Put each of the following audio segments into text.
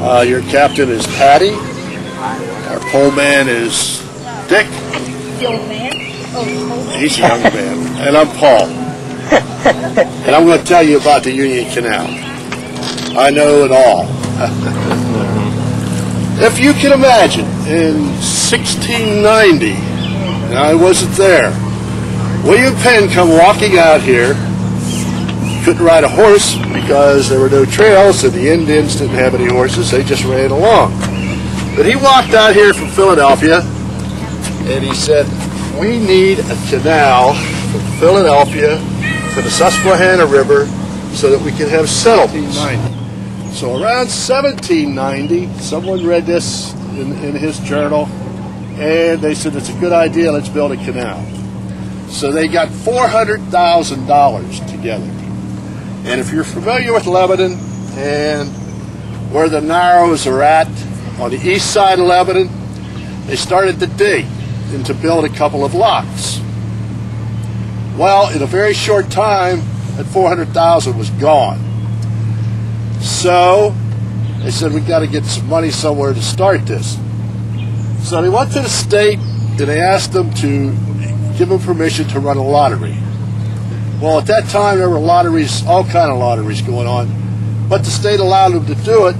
Your captain is Patty. Our pole man is Dick. The old man? Oh, the old man. He's a young man. And I'm Paul. And I'm going to tell you about the Union Canal. I know it all. If you can imagine, in 1690, and I wasn't there, William Penn come walking out here. Couldn't ride a horse because there were no trails, and the Indians didn't have any horses. They just ran along. But he walked out here from Philadelphia, and he said, we need a canal from Philadelphia to the Susquehanna River so that we can have settlements. So around 1790, someone read this in his journal, and they said, it's a good idea, let's build a canal. So they got $400,000 together. And if you're familiar with Lebanon and where the Narrows are at, on the east side of Lebanon, they started to dig and to build a couple of locks. Well, in a very short time, that $400,000 was gone. So they said, we've got to get some money somewhere to start this. So they went to the state and they asked them to give them permission to run a lottery. Well, at that time, there were lotteries, all kind of lotteries going on, but the state allowed them to do it,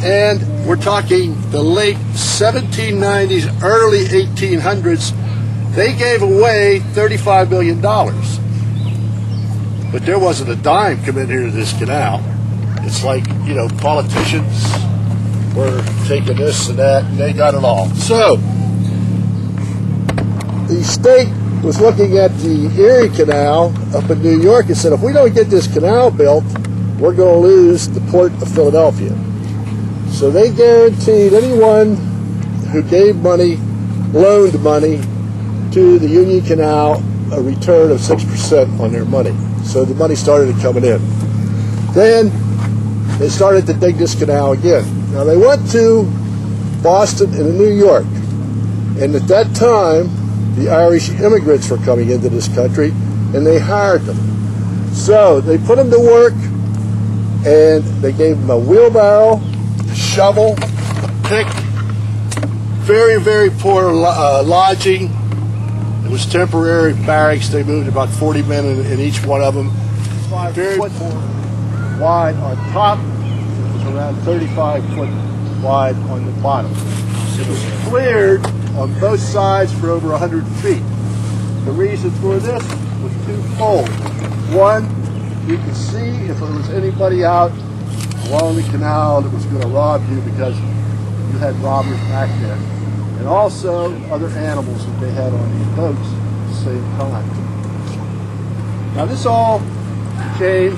and we're talking the late 1790s, early 1800s, they gave away $35 million. But there wasn't a dime coming here to this canal. It's like, you know, politicians were taking this and that, and they got it all. So, the state was looking at the Erie Canal up in New York and said, if we don't get this canal built, we're going to lose the port of Philadelphia. So they guaranteed anyone who gave money, loaned money to the Union Canal, a return of 6% on their money. So the money started coming in. Then they started to dig this canal again. Now they went to Boston and New York, and at that time, the Irish immigrants were coming into this country, and they hired them. So they put them to work, and they gave them a wheelbarrow, a shovel, a pick, very, very poor lodging. It was temporary barracks. They moved about 40 men in each one of them. Very wide on top. It was around 35 foot wide on the bottom. It was cleared on both sides for over 100 feet. The reason for this was twofold. One, you could see if there was anybody out along the canal that was going to rob you because you had robbers back there. And also other animals that they had on these boats at the same time. Now this all came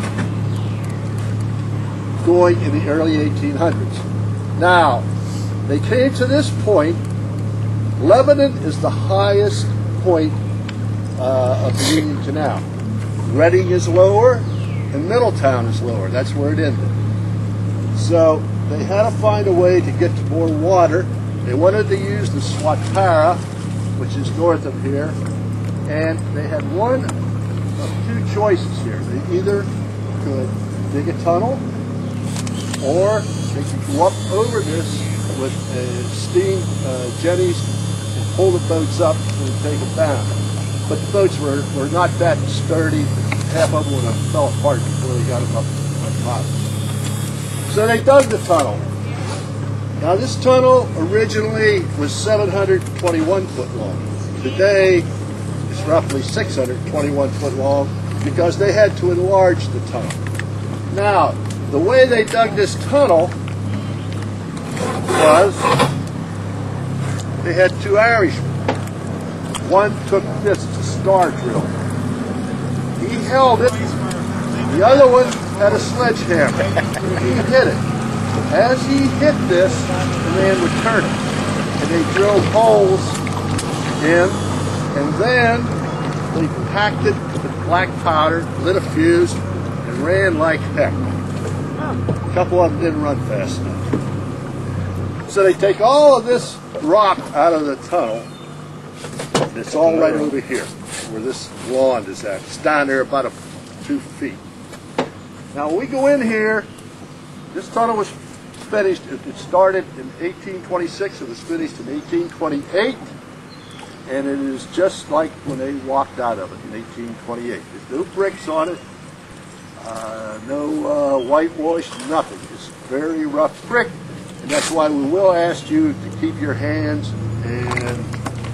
going in the early 1800s. Now, they came to this point. Lebanon is the highest point of the Union Canal. Reading is lower, and Middletown is lower. That's where it ended. So they had to find a way to get to more water. They wanted to use the Swatara, which is north of here, and they had one of two choices here. They either could dig a tunnel, or they could go up over this with steam jetties and pull the boats up and take them down. But the boats were not that sturdy. Half of them would have fell apart before they got them up on top. So they dug the tunnel. Now this tunnel originally was 721 foot long. Today it's roughly 621 foot long because they had to enlarge the tunnel. Now, the way they dug this tunnel was they had two Irishmen. One took this, it's a star drill. He held it. The other one had a sledgehammer. He hit it. As he hit this, the man would turn it. And they drilled holes in, and then they packed it with black powder, lit a fuse, and ran like heck. A couple of them didn't run fast enough. So they take all of this rock out of the tunnel, and it's all right over here, where this lawn is at. It's down there about 2 feet. Now when we go in here, this tunnel was finished, it started in 1826, it was finished in 1828, and it is just like when they walked out of it in 1828. There's no bricks on it, no whitewash, nothing. It's very rough brick, and that's why we will ask you to keep your hands and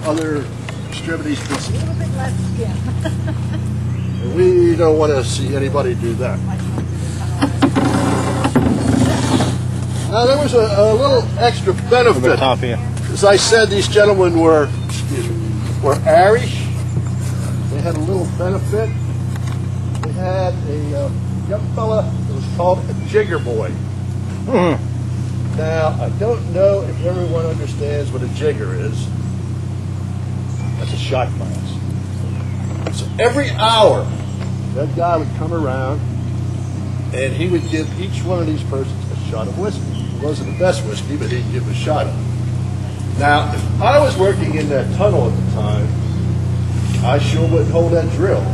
other extremities. A little bit less skin. We don't want to see anybody do that. Now there was a little extra benefit. As I said, these gentlemen were Irish. They had a little benefit. They had a young fella that was called a jigger boy. Now, I don't know if everyone understands what a jigger is. That's a shot glass. So every hour, that guy would come around and he would give each one of these persons a shot of whiskey. It wasn't the best whiskey, but he'd give a shot of it. Now, if I was working in that tunnel at the time, I sure wouldn't hold that drill,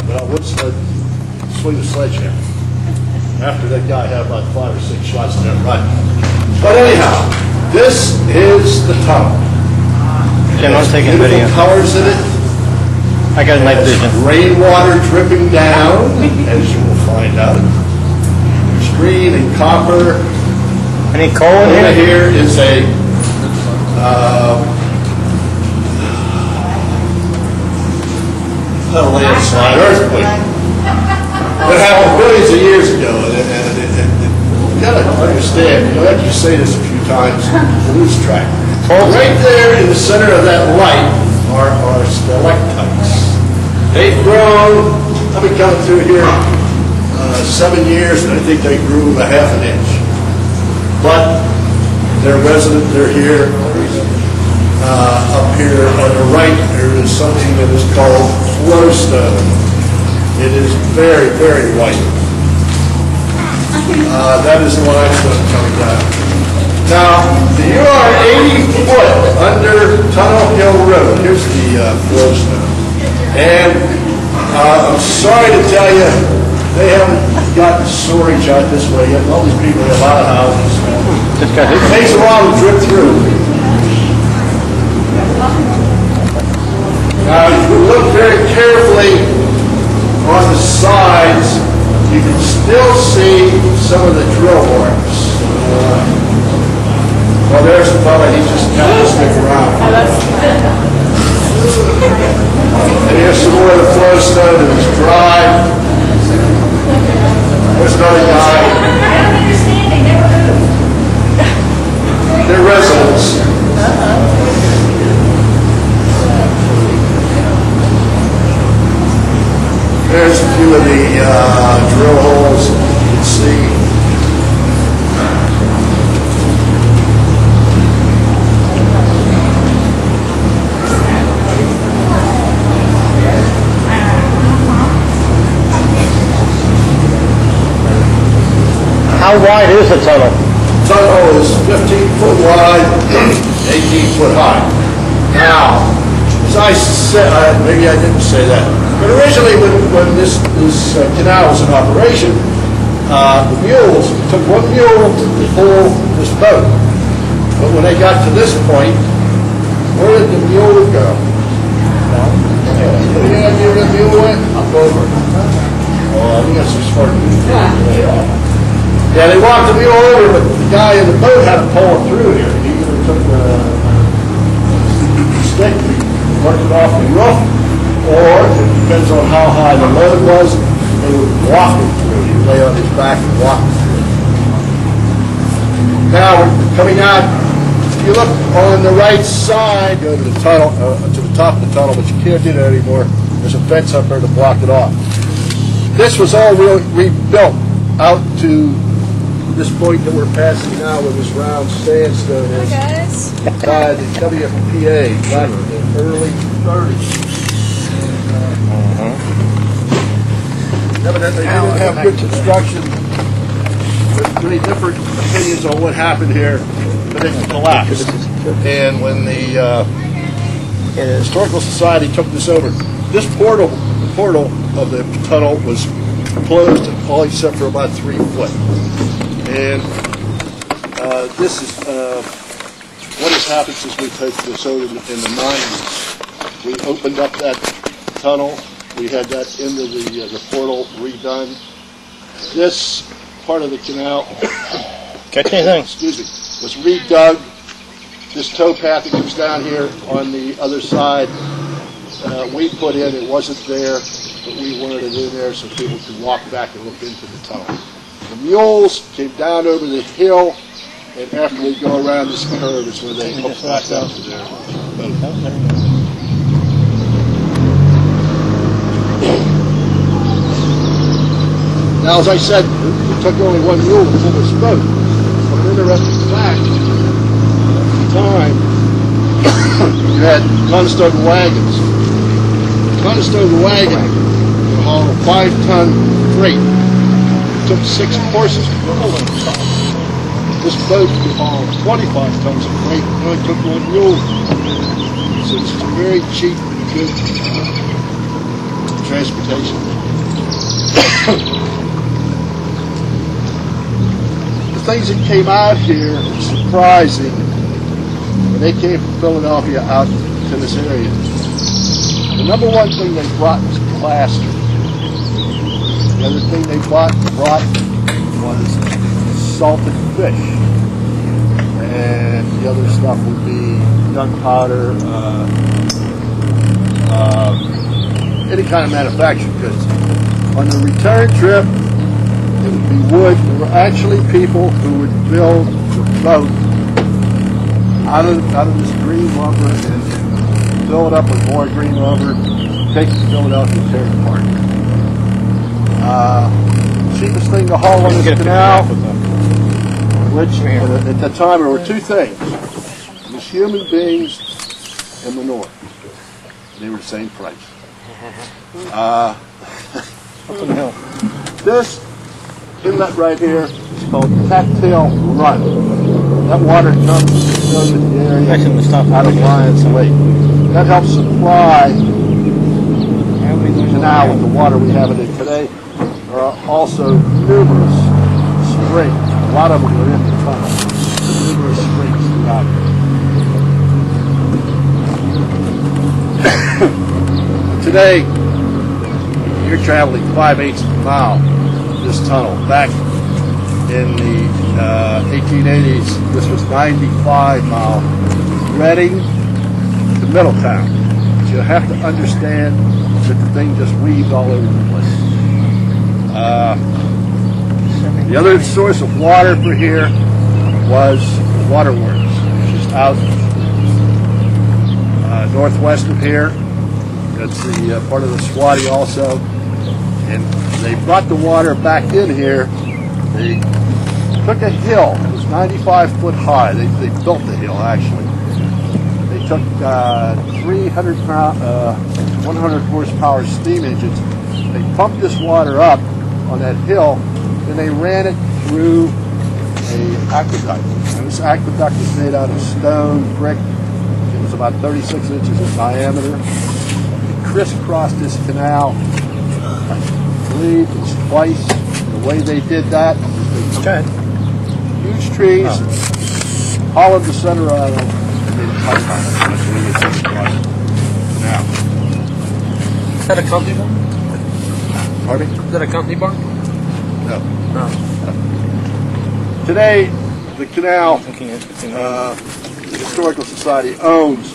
but I would swing a sledgehammer after that guy had about 5 or 6 shots in that run. But anyhow, this is the tunnel. Jim, I'm taking a video. Colors in it. I got a night vision. Rainwater dripping down, as you will find out. There's green and copper. Any coal in Over here? here is a landslide, earthquake. That happened billions of years ago, and you gotta understand, like you say this a few times, you lose track. Right there in the center of that light are stalactites. They've grown, I've been coming through here 7 years, and I think they grew a half an inch. But they're resident, they're here. Up here on the right, there is something that is called flowstone. It is very, very white. That is the limestone coming down. Now, you are 80 foot under Tunnel Hill Road. Here's the flowstone. And I'm sorry to tell you, they haven't gotten storage out this way yet. All these people have a lot of houses. It takes a while to drip through. Now, if you look very carefully on the sides, you can still see some of the drill marks. Well, there's the fella, he just kind of stick around. And here's some more of the flowstone that is dry. There's another guy. They're residents. There's a few of the drill holes you can see. How wide is the tunnel? The tunnel is 15 foot wide, 18 foot high. Now, as I said, maybe I didn't say that, but originally when this canal was in operation, the mules, it took one mule to pull this boat. But when they got to this point, where did the mule go? Any idea where the mule went? Up over. Oh, I think that's some smart people. Yeah, they walked the mule over, but the guy in the boat had to pull him through here. He either took a stick, worked it off the roof, or it depends on how high the load was, they would walk him through. He'd lay on his back and walk him through. Now, we're coming out, if you look on the right side, go to the tunnel, to the top of the tunnel, but you can't do that anymore. There's a fence up there to block it off. This was all rebuilt out to this point that we're passing now, where this round sandstone is, by the WPA back in the early 30s. Evidently, they didn't have good construction. There's many different opinions on what happened here, but it collapsed. And when the Historical Society took this over, this portal, the portal of the tunnel was closed all except for about 3 foot. And this is what has happened since we took this over in the 90s. We opened up that tunnel. We had that into the portal redone. This part of the canal, Catch anything? excuse me, was redug. This towpath that comes down here on the other side, we put in. It wasn't there, but we wanted it in there so people could walk back and look into the tunnel. The mules came down over the hill, and after we go around this curve is where they hook back up to their boat. Now, as I said, it took only one mule to pull this boat. An interesting fact, at the time, you had Conestoga wagons. The Conestoga wagon would haul a 5-ton freight. It took 6 horses to pull it. This boat could haul 25 tons of freight. It only took one mule. So it's very cheap and good transportation. Things that came out here were surprising when they came from Philadelphia out to this area. The number one thing they brought was plaster. The other thing they brought was salted fish. And the other stuff would be gunpowder, any kind of manufactured goods. On the return trip, it would be wood. There were actually people who would build the boat out of this green lumber and fill it up with more green lumber, take it to Philadelphia and tear it apart. Cheapest thing to haul on this canal, which at the time there were 2 things. It was human beings and manure. They were the same price. This inlet right here is called Cattail Run. That water comes from the area out of Lions Lake. That helps supply the canal with the water we have in it today. There are also numerous springs. A lot of them are in the tunnel. Numerous springs throughout it. Today, you're traveling 5/8 of a mile this tunnel. Back in the 1880s, this was 95 miles, Reading to Middletown. But you have to understand that the thing just weaved all over the place. The other source of water for here was waterworks, which is out northwest of here. That's the part of the Swati also. And they brought the water back in here. They took a hill. It was 95 foot high. They built the hill, actually. They took 100 horsepower steam engines. They pumped this water up on that hill, and they ran it through a aqueduct. And this aqueduct was made out of stone, brick. It was about 36 inches in diameter. It crisscrossed this canal. I believe it was twice. The way they did that, they took huge trees, hollowed the center out of them, and made a pipe on it. That's the way they took it across the canal. Is that a company barn? Pardon me? Is that a company barn? No. No. Today, the canal, the Historical Society owns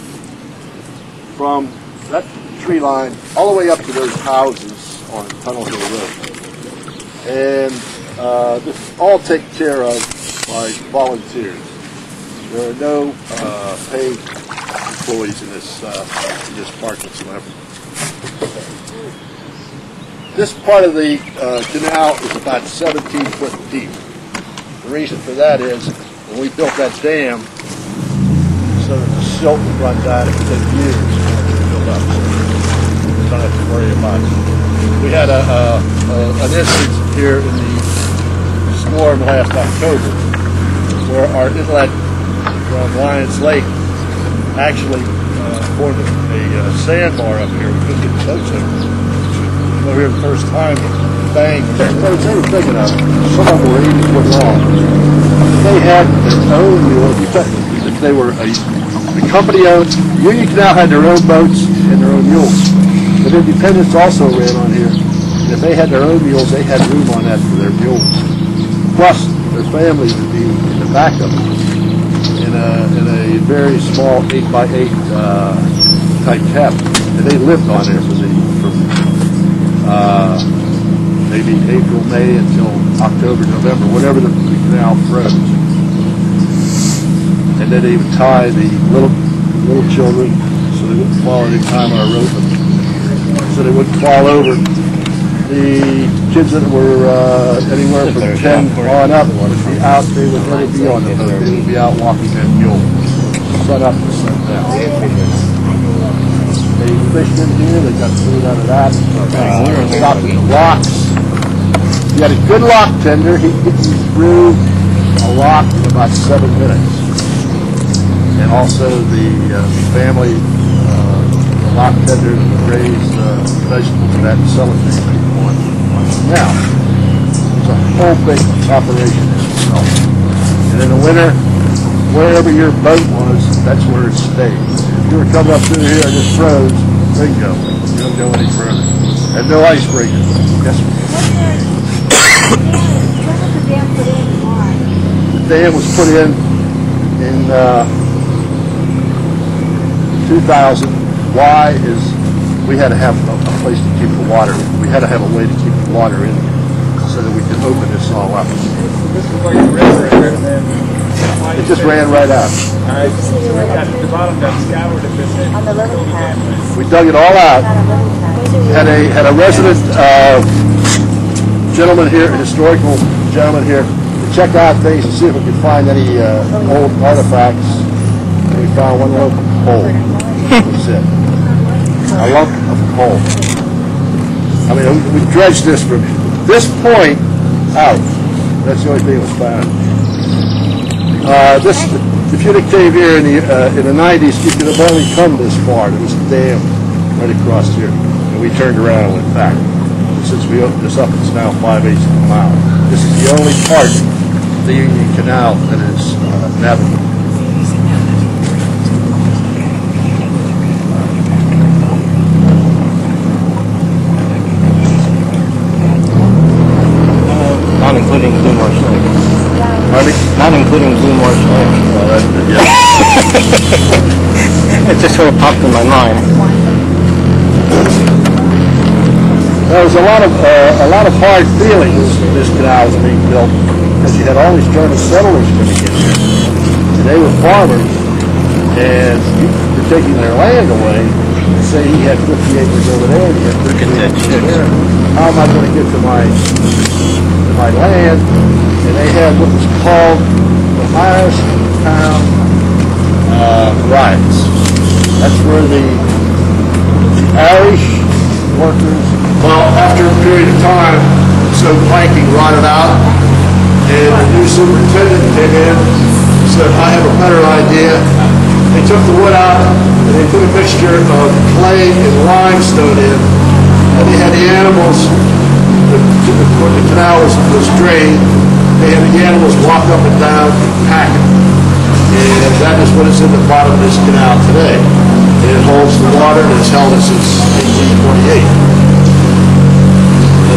from that tree line all the way up to those houses on Tunnel Hill Road. And this is all taken care of by volunteers. There are no paid employees in this park whatsoever. This part of the canal is about 17 foot deep. The reason for that is when we built that dam, so that the silt would run down, it would take years to build up. So you don't have to worry about it. We had an instance here in the storm last October where our inlet from Lions Lake actually formed a sandbar up here. We couldn't get the boats over. We were here the first time. bank. They were big enough. Some of them were 80 foot long. They had their own mule. If they were the company owned, Union Canal had their own boats and their own mules. But Independence also ran on here. And if they had their own mules, they had room on that for their mules. Plus, their families would be in the back of them in a very small 8x8 type cabin. And they lived on there from maybe April, May until October, November, whatever the canal froze. And then they would tie the little children so they wouldn't fall any time on a rope, so they wouldn't fall over. The kids that were anywhere from 10 on up would be out. They would never be on the boat. They would be out walking that mule, sun up and sun down. They fished in here. They got food out of that. Stopped at the locks. If you had a good lock tender, he'd get you through a lock in about 7 minutes. And also the family, the lock tender would raise vegetables and that and sell it to people on now. It's a whole big operation in itself. And in the winter, wherever your boat was, that's where it stayed. If you were coming up through here and it froze, bingo. You don't go any further. And no icebreaker. Yes, the dam was put in 2000. Why is we had to have a place to keep the water in. We had to have a way to keep the water in so that we could open this all up. This was like a river and then it just ran right out. Alright, so we got the bottom got scoured a bit. We dug it all out. Had a resident gentleman here, a historical gentleman here, to check out things and see if we could find any old artifacts. And we found one local coal. That's it. A lump of coal. I mean, we dredged this from this point out. That's the only thing that was found. The Punic Cave here in the 90s, you could have only come this far. There was a dam right across here. And we turned around and went back. And since we opened this up, it's now 5/8 of a mile. This is the only part of the Union Canal that is navigable. Not including Blue Marsh Lake. Pardon? Not including Blue Marsh Lake. Yeah. It just sort of popped in my mind. There was a lot of hard feelings when this canal was being built because you had all these German settlers coming in here. And they were farmers, and you're taking their land away. Say he had 50 acres over there, and he had 50 acres over there. How am I going to get to my land? And they had what was called the Myerstown riots. That's where the Irish workers, well, after a period of time, so planking rotted out, and the new superintendent came in and said, I have a better idea. They took the wood out, and they put a mixture of clay and limestone in, and they had the animals, when the canal was drained, they had the animals walk up and down and pack it. And that is what is in the bottom of this canal today. And it holds the water, and it's held it since 1828.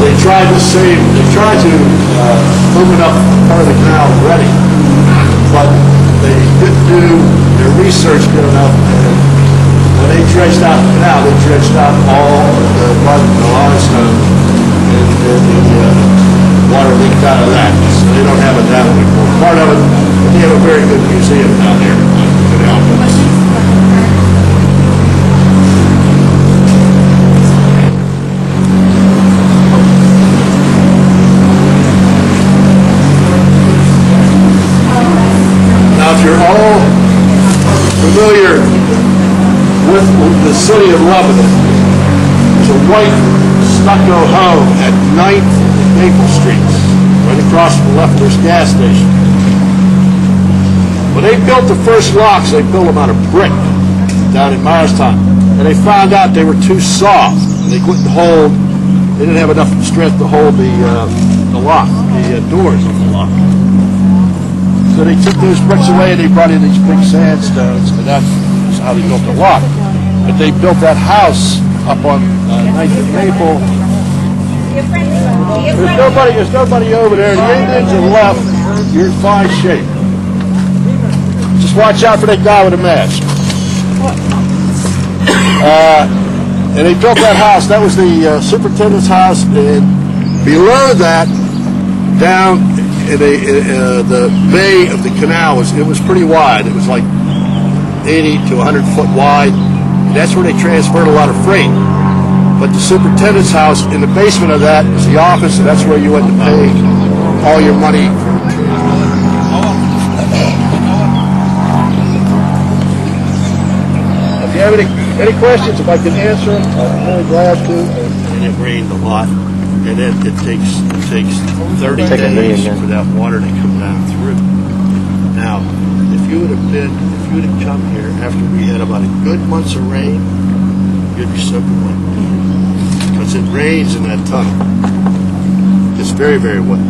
They tried to open up part of the canal already, but they didn't do their research good enough. And when they dredged out the canal, they dredged out all the mud and the limestone, and the water leaked out of that. So they don't have it that way anymore. Part of it, they have a very good museum down there on the canal. You're all familiar with the city of Lebanon. There's a white stucco home at 9th and Maple Streets, right across from the Leffer's gas station. When they built the first locks, they built them out of brick down in Myerstown. And they found out they were too soft. They couldn't hold they didn't have enough strength to hold the lock, the doors on the lock. So they took those bricks away and they brought in these big sandstones, and that's how they built the lock. But they built that house up on 9th and Maple. There's nobody over there. The Indians have left. You're in fine shape. Just watch out for that guy with a mask. And they built that house. That was the superintendent's house, and below that, down in the bay of the canal, it was pretty wide. It was like 80 to 100 foot wide. And that's where they transferred a lot of freight. But the superintendent's house, in the basement of that, is the office, and that's where you went to pay all your money. If you have any questions, if I can answer them, I'm really glad to. And it rained a lot, and then it takes 30 days for that water to come down through. Now, if you would have come here after we had about a good month of rain, you'd be soaking wet. Because it rains in that tunnel. It's very, very wet.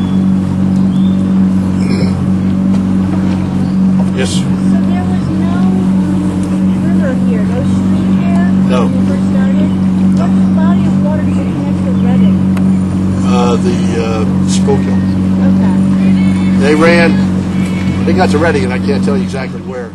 Yes. So there was no river here, no stream here? No. When you first started? What body of water did you connect to Reading? The Schuylkill. Okay. They got to Reading, and I can't tell you exactly where.